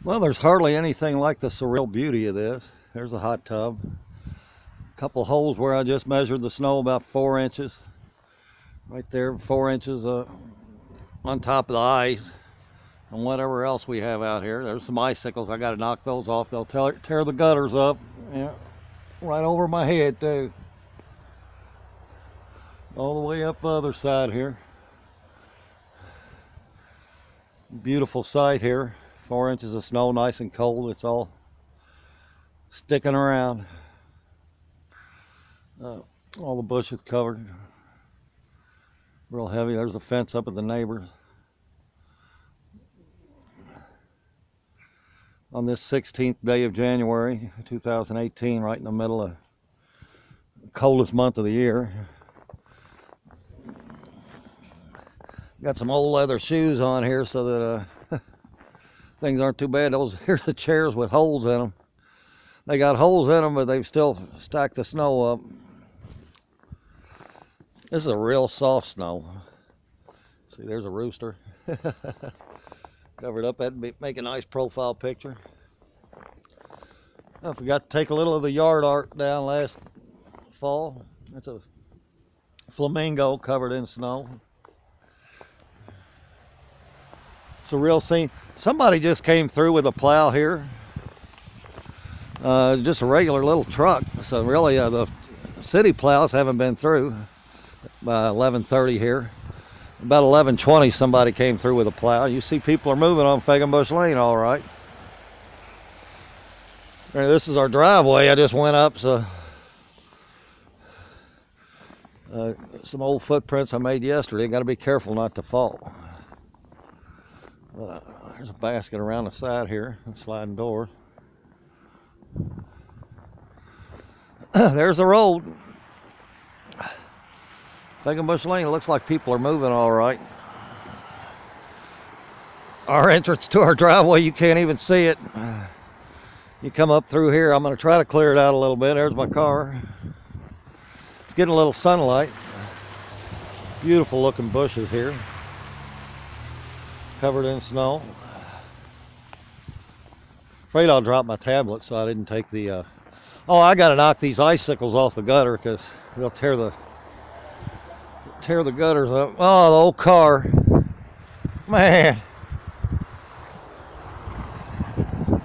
Well, there's hardly anything like the surreal beauty of this. There's a hot tub. A couple holes where I just measured the snow about 4 inches. Right there, 4 inches on top of the ice. And whatever else we have out here. There's some icicles. I got to knock those off. They'll tear the gutters up. Yeah, right over my head too. All the way up the other side here. Beautiful sight here. 4 inches of snow, nice and cold. It's all sticking around. All the bushes covered. Real heavy. There's a fence up at the neighbor's. On this 16th day of January 2018, right in the middle of the coldest month of the year. Got some old leather shoes on here so that things aren't too bad. Here's the chairs with holes in them. They got holes in them, but they've still stacked the snow up. This is a real soft snow. See, there's a rooster. Covered up. That'd make a nice profile picture. I forgot to take a little of the yard art down last fall. It's a flamingo covered in snow. It's a real scene. Somebody just came through with a plow here. Just a regular little truck. So really the city plows haven't been through by 11:30 here. About 11:20 somebody came through with a plow. You see people are moving on Fegenbush Ln, all right. This is our driveway. I just went up, so some old footprints I made yesterday. Got to be careful not to fall. But, there's a basket around the side here, a sliding door. There's the road. Fegenbush Ln, looks like people are moving all right. Our entrance to our driveway, you can't even see it. You come up through here, I'm going to try to clear it out a little bit. There's my car. It's getting a little sunlight. Beautiful looking bushes here. Covered in snow. Afraid I'll drop my tablet, so I didn't take the... Oh, I got to knock these icicles off the gutter because they'll tear the gutters up. Oh, the old car. Man.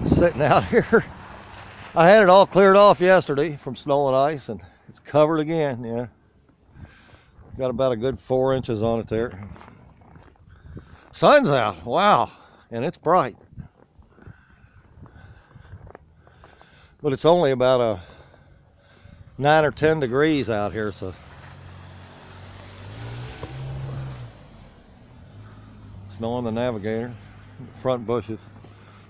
Sitting out here. I had it all cleared off yesterday from snow and ice, and it's covered again. Yeah. Got about a good 4 inches on it there. Sun's out. Wow. And it's bright. But it's only about 9 or 10 degrees out here, so snow on the Navigator, front bushes.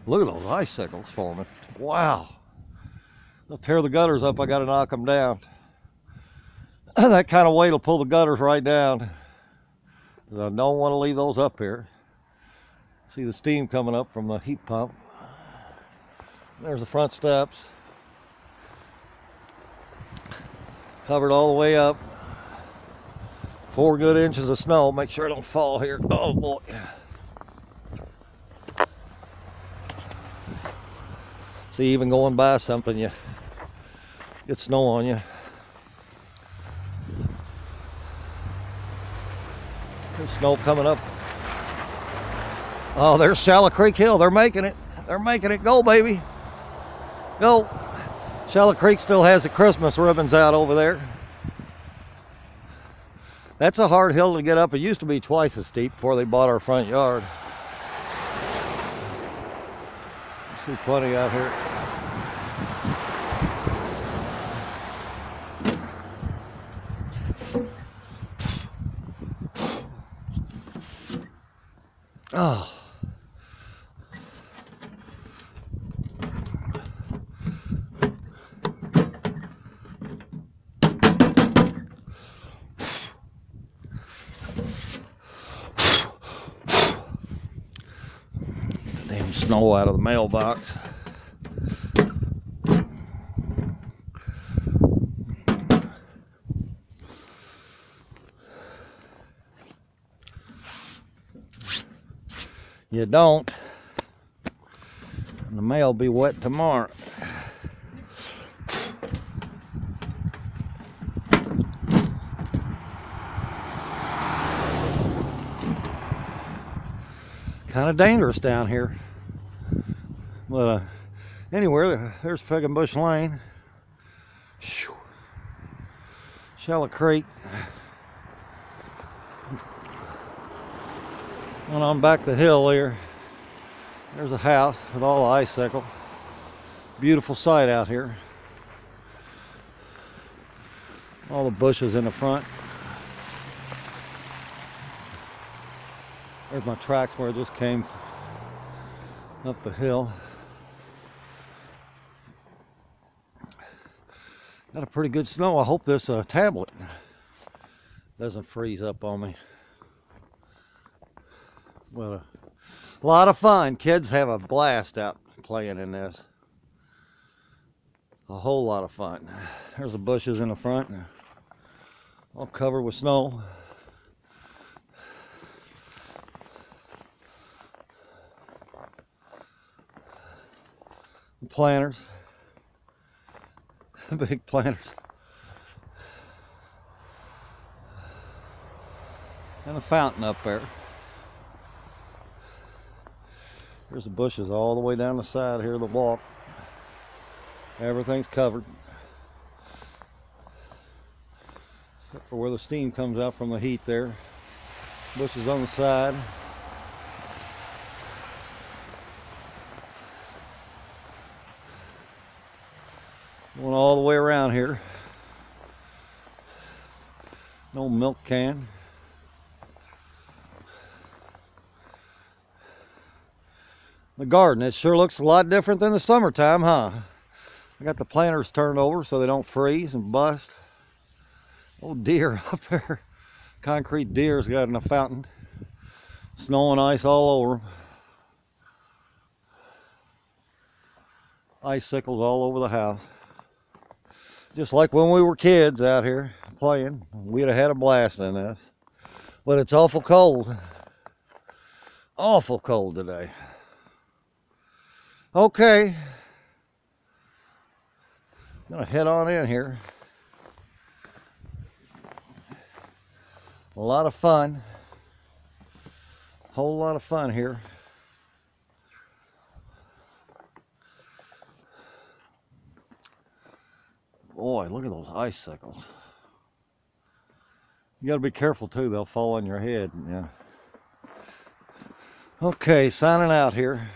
Look at those icicles forming. Wow. They'll tear the gutters up. I got to knock them down. That kind of weight will pull the gutters right down. I don't want to leave those up here. See the steam coming up from the heat pump. There's the front steps. Covered all the way up. 4 good inches of snow. Make sure I don't fall here. Oh boy. See, even going by something, you get snow on you. There's snow coming up. Oh, there's Shallow Creek Hill. They're making it. They're making it. Go, baby. Go. Shallow Creek still has the Christmas ribbons out over there. That's a hard hill to get up. It used to be twice as steep before they bought our front yard. See plenty out here. Oh. Damn snow out of the mailbox. You don't. The mail will be wet tomorrow. Kind of dangerous down here, but anywhere there's Fegenbush Lane, Shallow Creek, and on back the hill here, there's a house with all the icicle. Beautiful sight out here. All the bushes in the front. There's my tracks where I just came up the hill. Got a pretty good snow. I hope this tablet doesn't freeze up on me. But a lot of fun. Kids have a blast out playing in this. A whole lot of fun. There's the bushes in the front, all covered with snow. Planters, big planters, and a fountain up there. There's the bushes all the way down the side here of the walk. Everything's covered except for where the steam comes out from the heat there. Bushes on the side. Going all the way around here. An old milk can. The garden, it sure looks a lot different than the summertime, huh? I got the planters turned over so they don't freeze and bust. Old deer up there. Concrete deer's got in a fountain. Snow and ice all over them. Icicles all over the house. Just like when we were kids out here playing, we'd have had a blast in this. But it's awful cold. Awful cold today. Okay. I'm gonna head on in here. A lot of fun. Whole lot of fun here. Boy, look at those icicles. You gotta be careful too, they'll fall on your head. Yeah. Okay, signing out here.